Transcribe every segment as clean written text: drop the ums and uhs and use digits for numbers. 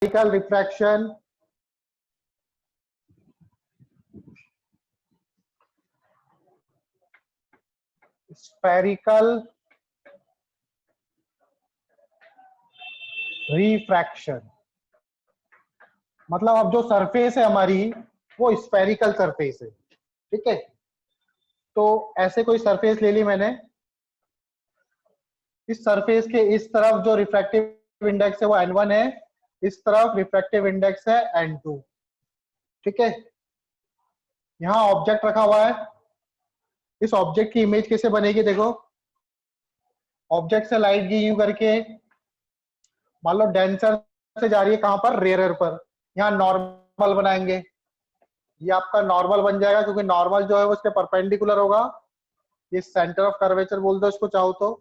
spherical refraction, spherical refraction, मतलब अब जो सरफेस है हमारी वो स्फेरिकल सरफेस है, ठीक है। तो ऐसे कोई सरफेस ले ली मैंने, इस सरफेस के इस तरफ जो रिफ्रैक्टिव इंडेक्स है वो n1 है, इस तरफ रिफ्रैक्टिव इंडेक्स है n2, ठीक है। यहाँ ऑब्जेक्ट रखा हुआ है, इस ऑब्जेक्ट की इमेज कैसे बनेगी, देखो ऑब्जेक्ट से लाइट गई यूं करके, मान लो डेंसर से जा रही है कहां पर, रेयरर पर, यहाँ नॉर्मल बनाएंगे, ये आपका नॉर्मल बन जाएगा क्योंकि नॉर्मल जो है वो इसके परपेंडिकुलर होगा, ये सेंटर ऑफ कर्वेचर बोल दो इसको चाहो तो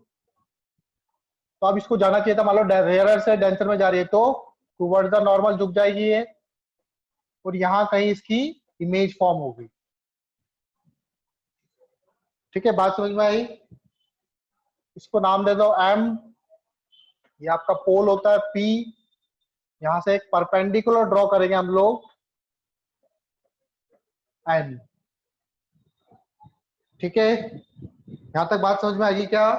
अब इसको जाना चाहिए था, मान लो रेयरर से डेंसर में जा रही है तो टुवर्ड्स द नॉर्मल झुक जाएगी ये, और यहाँ कहीं इसकी इमेज फॉर्म होगी, ठीक है। बात समझ में आई? इसको नाम दे दो m, ये आपका पोल होता है p, यहां से एक परपेंडिकुलर ड्रॉ करेंगे हम लोग n, ठीक है। यहां तक बात समझ में आएगी क्या?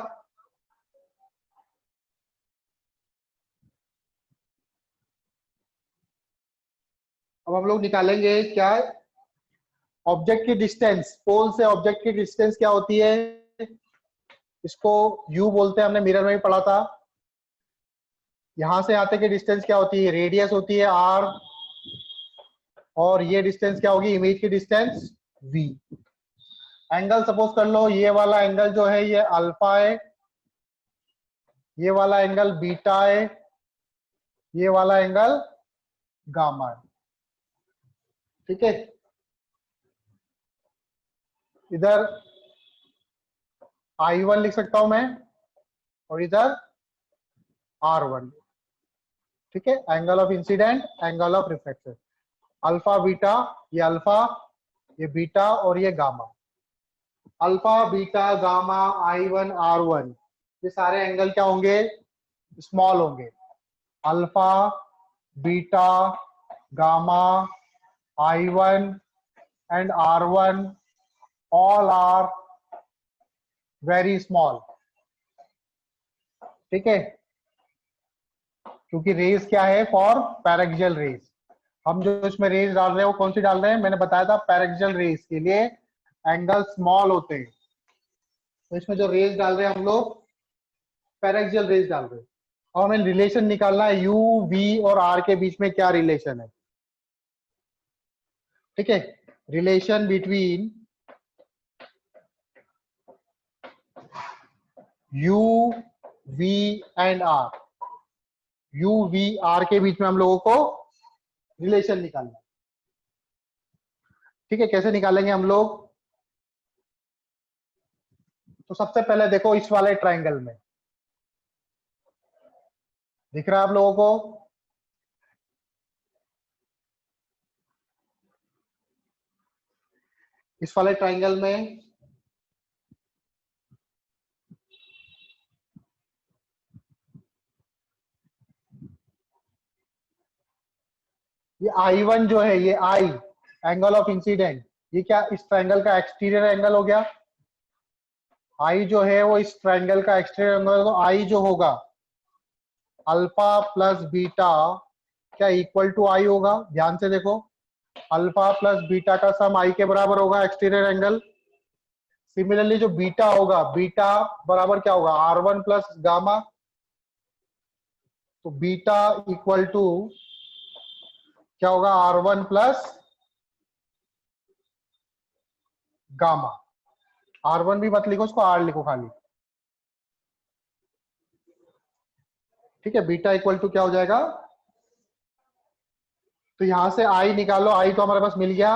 अब हम लोग निकालेंगे क्या, ऑब्जेक्ट की डिस्टेंस, पोल से ऑब्जेक्ट की डिस्टेंस क्या होती है, इसको u बोलते हैं, हमने मिरर में भी पढ़ा था। यहां से आते की डिस्टेंस क्या होती है, रेडियस होती है r, और ये डिस्टेंस क्या होगी, इमेज की डिस्टेंस v। एंगल सपोज कर लो, ये वाला एंगल जो है ये अल्फा है, ये वाला एंगल बीटा है, ये वाला एंगल गामा है, ठीक है। इधर I1 लिख सकता हूं मैं और इधर R1, ठीक है। Angle of incident, angle of reflection, alpha beta, ये अल्फा, ये बीटा और ये gamma. Alpha beta gamma I1 R1, ये सारे एंगल क्या होंगे, स्मॉल होंगे। Alpha beta gamma I1 and R1 all are very small, ठीक है। क्योंकि रेज क्या है, फॉर पैरेक्सियल रेज, हम जो इसमें रेज डाल रहे हैं वो कौन सी डाल रहे हैं, मैंने बताया था पैरेक्सियल रेज के लिए एंगल स्मॉल होते हैं, तो इसमें जो रेज डाल रहे हैं हम लोग पैरेक्सियल रेज डाल रहे हैं। और हमें रिलेशन निकालना है u v और r के बीच में क्या रिलेशन है, ठीक है। Relation between u v and r, u v r के बीच में हम लोगों को रिलेशन निकालना है, ठीक है। कैसे निकालेंगे हम लोग, तो सबसे पहले देखो इस वाले ट्रायंगल में दिख रहा है आप लोगों को, इस वाले ट्रायंगल में ये I1 जो है, ये I एंगल ऑफ इंसिडेंट, ये क्या इस ट्रायंगल का एक्सटीरियर एंगल हो गया, I जो है वो इस ट्रायंगल का एक्सटीरियर एंगल, तो I जो होगा अल्फा प्लस बीटा क्या इक्वल टू I होगा, ध्यान से देखो, अल्फा प्लस बीटा का सम I के बराबर होगा एक्सटीरियर एंगल। सिमिलरली जो बीटा होगा, बीटा बराबर क्या होगा, R1 प्लस गामा, तो बीटा इक्वल टू क्या होगा, R1 प्लस गामा। R1 भी मत लिखो, उसको R लिखो खाली, ठीक है। बीटा इक्वल टू क्या हो जाएगा, तो यहां से I निकालो, I तो हमारे पास मिल गया,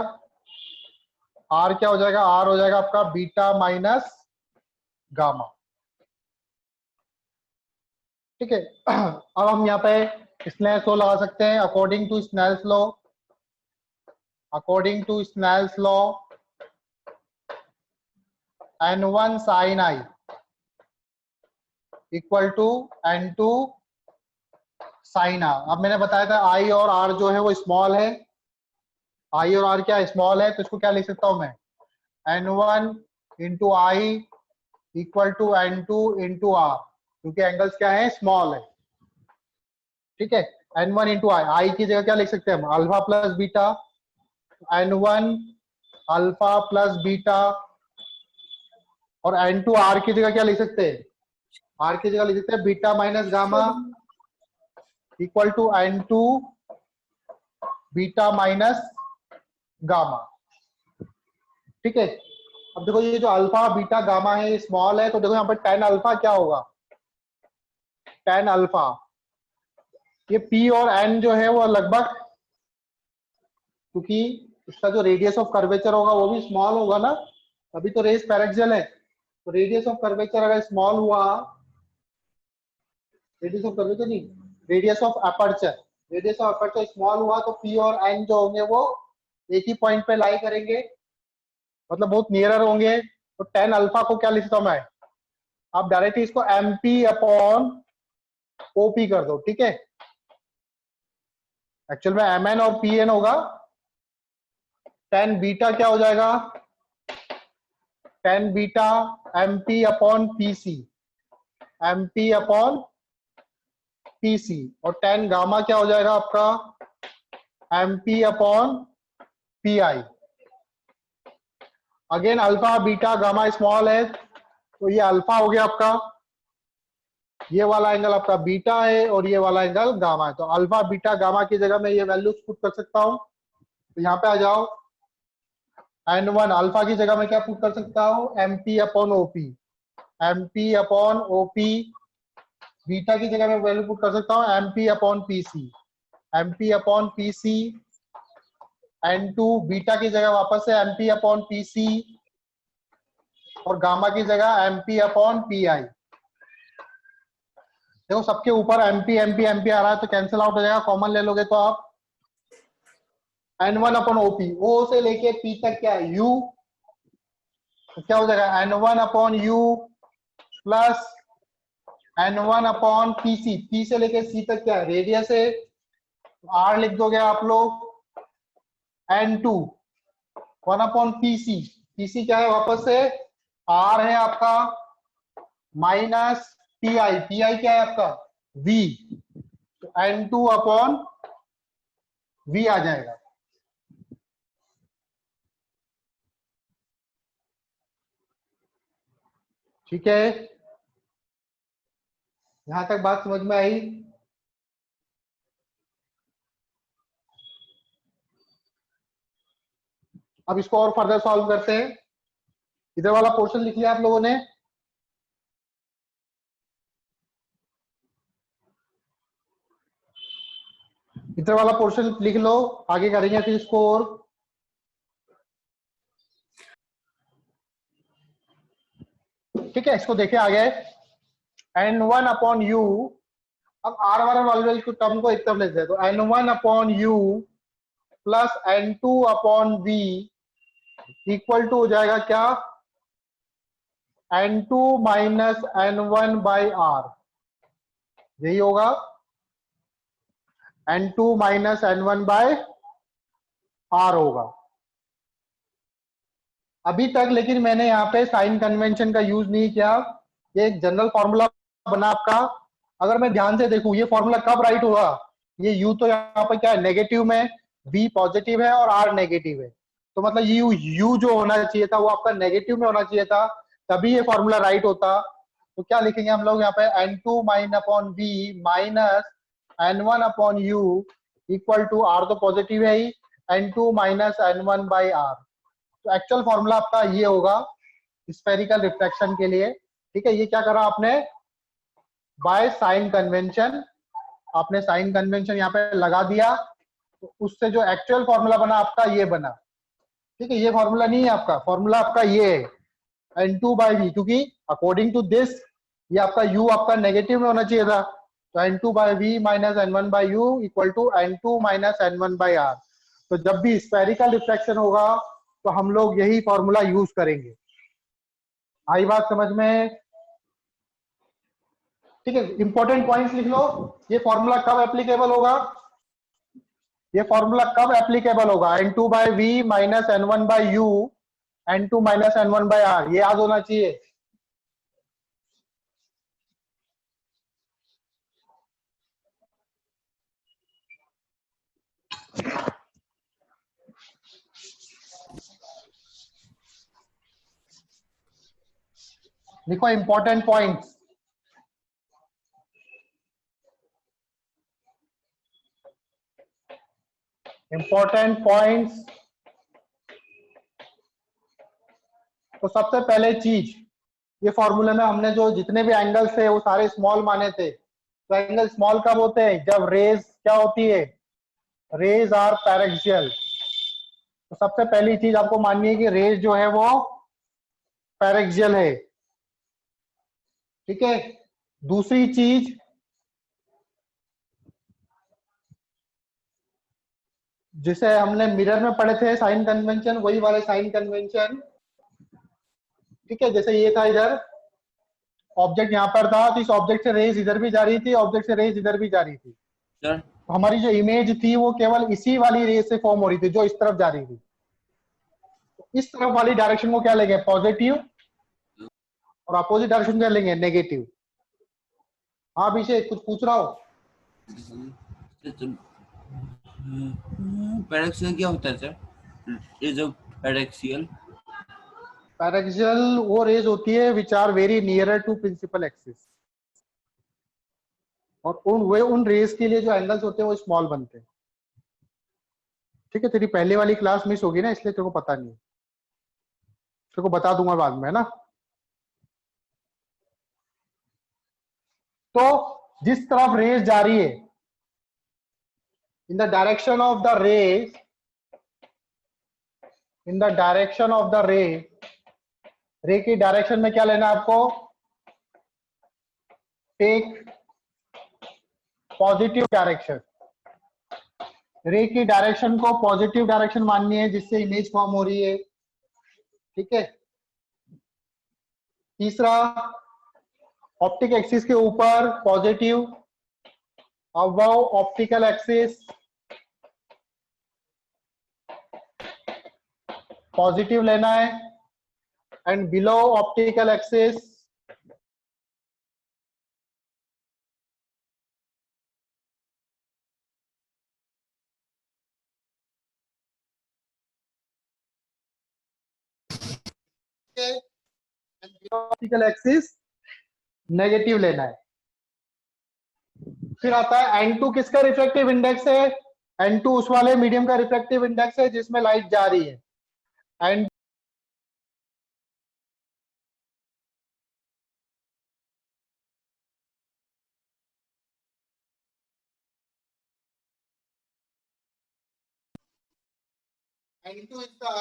R क्या हो जाएगा, R हो जाएगा आपका बीटा माइनस गामा, ठीक है। अब हम यहाँ पे स्नेल्स लॉ लगा सकते हैं, according to Snell's law, according to Snell's law n1 sin I equal to n2 sine R. अब मैंने बताया था आई और आर जो है वो स्मॉल है, आई और आर क्या स्मॉल है, तो इसको क्या लिख सकता हूं मैं, N1 into I equal to N2 into R, क्योंकि एंगल्स क्या है, स्मॉल है। ठीक है, N1 इंटू आई, आई की जगह क्या लिख सकते हैं हम, alpha plus beta, N1 alpha plus beta, और N2 आर की जगह क्या लिख सकते हैं, आर की जगह लिख सकते हैं beta minus gamma equal to N2 beta minus gamma. ठीक है, अब देखो ये जो अल्फा बीटा गामा है ये स्मॉल है, तो देखो यहाँ पर टेन अल्फा क्या होगा, टेन अल्फा, ये पी और एन जो है वो लगभग, क्योंकि इसका जो रेडियस ऑफ कर्वेचर होगा वो भी स्मॉल होगा ना, अभी तो रेस पैरेक्सियल है, तो रेडियस ऑफ कर्वेचर अगर स्मॉल हुआ, रेडियस ऑफ कर्वेचर नहीं, radius of aperture, radius of aperture small हुआ तो पी और एन जो होंगे वो एक ही पॉइंट पे लाई करेंगे, मतलब बहुत नियरर होंगे, तो टेन अल्फा को क्या लिखता हूं मैं, आप डायरेक्टली इसको एम पी अपॉन ओपी कर दो। ठीक है, एक्चुअल में एम एन और पी एन होगा, टेन बीटा क्या हो जाएगा, tan beta M P upon P C, M P upon P C, और टेन गामा क्या हो जाएगा आपका, M P upon P I. Again alpha beta gamma small है, तो ये अल्फा हो गया आपका, ये वाला एंगल आपका बीटा है और ये वाला एंगल गामा है, तो अल्फा बीटा गामा की जगह मैं ये वैल्यूज पुट कर सकता हूं, तो यहाँ पे आ जाओ, N1 अल्फा की जगह मैं क्या पुट कर सकता हूँ, M P upon OP, M P upon OP, beta की जगह मैं वैल्यू पुट कर सकता हूँ M P upon P C, M P upon P C, N2 beta की जगह वापस से M P upon P C, और गामा की जगह M P upon P I. देखो सबके ऊपर एमपी एमपी एमपी आ रहा है, तो कैंसिल आउट हो जाएगा, कॉमन ले लोगे तो आप N1 अपॉन ओपी, ओ से लेके पी तक क्या है U, तो क्या हो जाएगा N1 upon U plus N1 upon P C, P से लेके सी तक क्या है रेडियस है, R लिख दोगे आप लोग, N2 1 upon P C, P C क्या है वापस से R है आपका, minus P I, P I क्या है आपका V, तो N2 अपॉन V आ जाएगा। ठीक है, यहां तक बात समझ में आई। अब इसको और फर्दर सॉल्व करते हैं, इधर वाला पोर्शन लिख लिया आप लोगों ने, इधर वाला पोर्शन लिख लो, आगे करेंगे फिर इसको और। ठीक है, इसको देखे आगे, N1 अपॉन यू, अब आर वाले टर्म को एक तरफ लेते हैं, तो N1 upon U plus N2 upon V equal to हो जाएगा क्या, N2 minus N1 by are, यही होगा N2 minus N1 bye are होगा। अभी तक लेकिन मैंने यहाँ पे साइन कन्वेंशन का यूज नहीं किया, ये एक जनरल फॉर्मूला बना आपका, अगर मैं ध्यान से देखूं ये फॉर्मूला कब राइट होगा, ये यू तो यहाँ पर क्या है नेगेटिव में, बी पॉजिटिव है और आर नेगेटिव है, तो मतलब यू जो होना चाहिए था वो आपका नेगेटिव में होना चाहिए था, तभी ये फॉर्मूला राइट होता। तो क्या लिखेंगे हम लोग यहाँ पे, N2 mine upon B minus N1 upon U equal to, R तो पॉजिटिव है ही, N2 minus N1 by R, तो एक्चुअल फॉर्मूला आपका ये होगा स्फेरिकल रिफ्रैक्शन के लिए। ठीक है, ये क्या करा आपने, बाय साइन कन्वेंशन, आपने साइन कन्वेंशन यहाँ पे लगा दिया, तो उससे जो एक्चुअल फॉर्मूला बना आपका ये बना। ठीक है, ये फॉर्मूला नहीं है आपका, फॉर्मूला आपका ये है N2 बाई वी, क्योंकि अकॉर्डिंग टू दिस ये आपका U आपका नेगेटिव में होना चाहिए था, तो N2 by V minus N1 by U equal to N2 minus N1 by R. तो जब भी स्फेरिकल रिफ्रैक्शन होगा तो हम लोग यही फॉर्मूला यूज करेंगे। आई बात समझ में? ठीक है, इंपॉर्टेंट पॉइंट्स लिख लो। ये फॉर्मूला कब एप्लीकेबल होगा, ये फॉर्मूला कब एप्लीकेबल होगा, N2 by V minus N1 by U, N2 minus N1 by R, ये याद होना चाहिए। लिखो इंपॉर्टेंट पॉइंट्स। Important points. तो सबसे पहले चीज, ये फॉर्मूले में हमने जो जितने भी एंगल्स थे वो सारे स्मॉल माने थे। तो एंगल स्मॉल कब होते हैं, जब रेज क्या होती है, रेज आर पैरेक्सियल। तो सबसे पहली चीज आपको माननी है कि रेज जो है वो पैरेक्सियल है। ठीक है, दूसरी चीज, जिसे हमने मिरर में पढ़े थे साइन कन्वेंशन, वही वाले साइन कन्वेंशन। ठीक है, जैसे ये था, इधर ऑब्जेक्ट यहाँ पर था, तो इस ऑब्जेक्ट से रेज इधर भी जा रही थी, ऑब्जेक्ट से रेज इधर भी जा रही थी। सर तो हमारी जो इमेज थी वो केवल इसी वाली रेज से फॉर्म हो रही थी जो इस तरफ जा रही थी। तो इस तरफ वाली डायरेक्शन को क्या लेंगे, पॉजिटिव, और अपोजिट डायरेक्शन क्या लेंगे, नेगेटिव। हाँ अभिषेक, कुछ पूछ रहा हो? पैरेक्सियल क्या होता है sir? Rays of paraxial. Paraxial वो रेज होती है which are very nearer to principal axis, और उन रेज के लिए जो एंगल्स होते हैं वो स्मॉल बनते हैं। ठीक है, तेरी पहले वाली क्लास मिस होगी ना, इसलिए तेरे को पता नहीं है, तेरे को बता दूंगा बाद में, है ना। तो जिस तरफ रेज जा रही है, in the direction of the rays, in the direction of the ray, ray की डायरेक्शन में क्या लेना है आपको, टेक पॉजिटिव डायरेक्शन। रे की डायरेक्शन को पॉजिटिव डायरेक्शन माननी है जिससे इमेज फॉर्म हो रही है। ठीक है, तीसरा, ऑप्टिक एक्सिस के ऊपर positive, above optical axis positive लेना है, and below optical axis optical axis negative लेना है। फिर आता है N2 किसका रिफ्रैक्टिव इंडेक्स है, N2 उस वाले मीडियम का रिफ्रैक्टिव इंडेक्स है जिसमें लाइट जा रही है। And N2 is the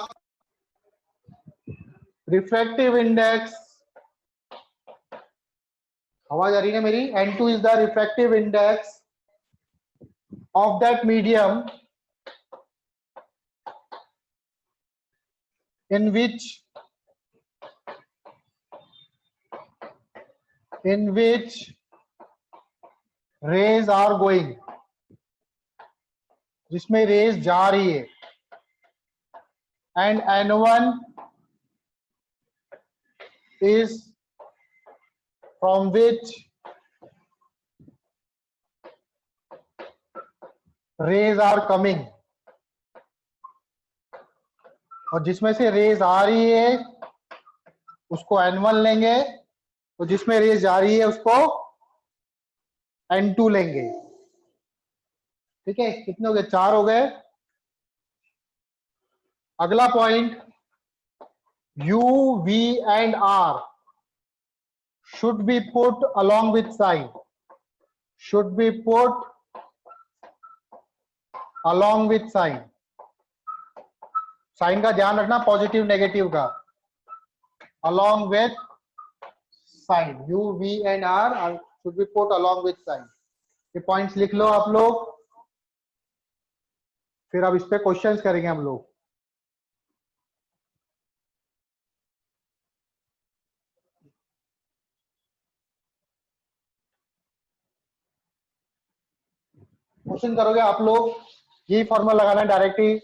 refractive index, आवाज आ रही है मेरी, N2 is the refractive index of that medium in which rays are going, जिसमें रेज जा रही है। And N1 is from which rays are coming, और जिसमें से रेज आ रही है उसको N1 लेंगे, तो जिसमें रेज जा रही है उसको N2 लेंगे। ठीक है, कितने हो गए, 4 हो गए। अगला point, U, V and R should be put along with sign, should be put along with sign। Sign का ध्यान रखना, पॉजिटिव नेगेटिव का, along with sign, U, V and R should be put along with sign। ये points लिख लो आप लोग, फिर अब इस पे क्वेश्चंस करेंगे हम लोग। क्वेश्चन करोगे आप लोग, यही फॉर्मूला लगाना है डायरेक्टली।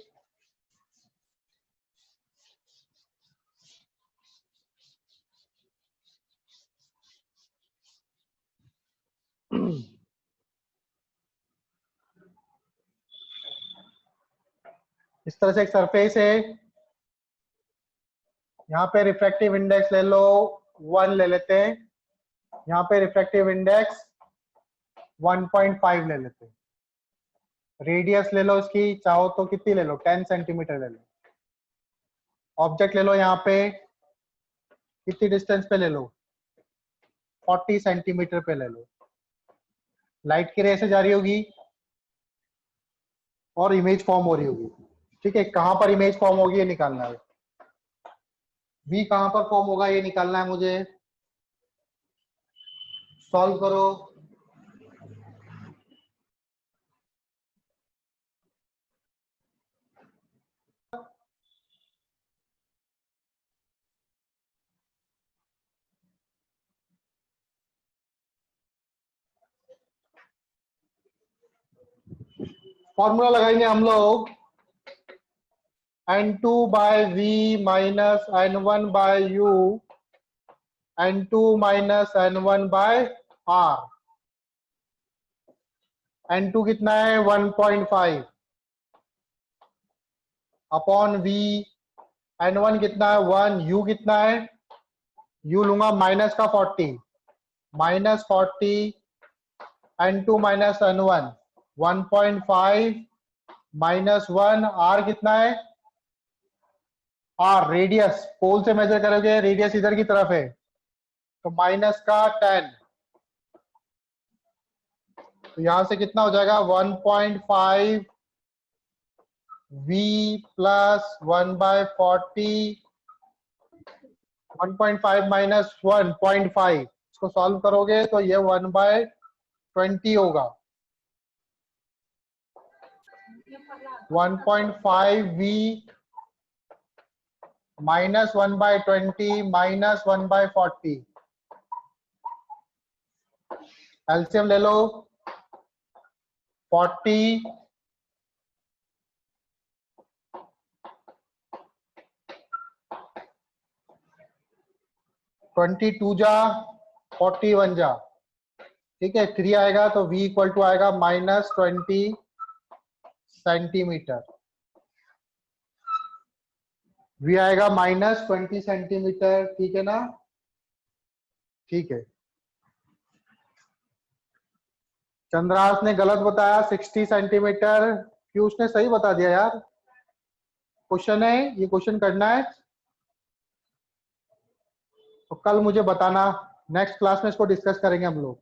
इस तरह से एक सरफेस है, यहाँ पे रिफ्रैक्टिव इंडेक्स ले लो 1 ले लेते हैं, यहाँ पे रिफ्रैक्टिव इंडेक्स 1.5 ले लेते हैं। रेडियस ले लो इसकी, चाहो तो कितनी ले लो, 10 सेंटीमीटर ले लो। ऑब्जेक्ट ले लो, यहाँ पे कितनी डिस्टेंस पे ले लो, 40 सेंटीमीटर पे ले लो। लाइट की रे से जा रही होगी और इमेज फॉर्म हो रही होगी। ठीक है, कहां पर इमेज फॉर्म होगी ये निकालना है। V कहां पर फॉर्म होगा ये निकालना है मुझे। सॉल्व करो। फॉर्मूला लगाएंगे हम लोग, N2 by V minus N1 by U, N2 minus N1 by R। N2 कितना है 1.5 अपॉन V, N1 कितना है 1, U कितना है, U लूंगा माइनस का 40, minus 40 N2 minus N1 1.5 minus 1, R कितना है, R रेडियस, पोल से मेजर करोगे रेडियस इधर की तरफ है तो माइनस का 10, तो यहां से कितना हो जाएगा 1.5 V प्लस 1/40, 1.5 माइनस 1.5, इसको सॉल्व करोगे तो ये 1/20 होगा। 1.5 V माइनस 1/20 माइनस 1/40, एलसीएम ले लो 40 22 जा 41 जा, ठीक है 3 आएगा तो V इक्वल टू आएगा माइनस 20 सेंटीमीटर। V आएगा माइनस 20 सेंटीमीटर, ठीक है ना, ठीक है। चंद्रास ने गलत बताया 60 सेंटीमीटर, पीयूष ने सही बता दिया यार। क्वेश्चन है ये, क्वेश्चन करना है तो कल मुझे बताना, नेक्स्ट क्लास में इसको डिस्कस करेंगे हम लोग।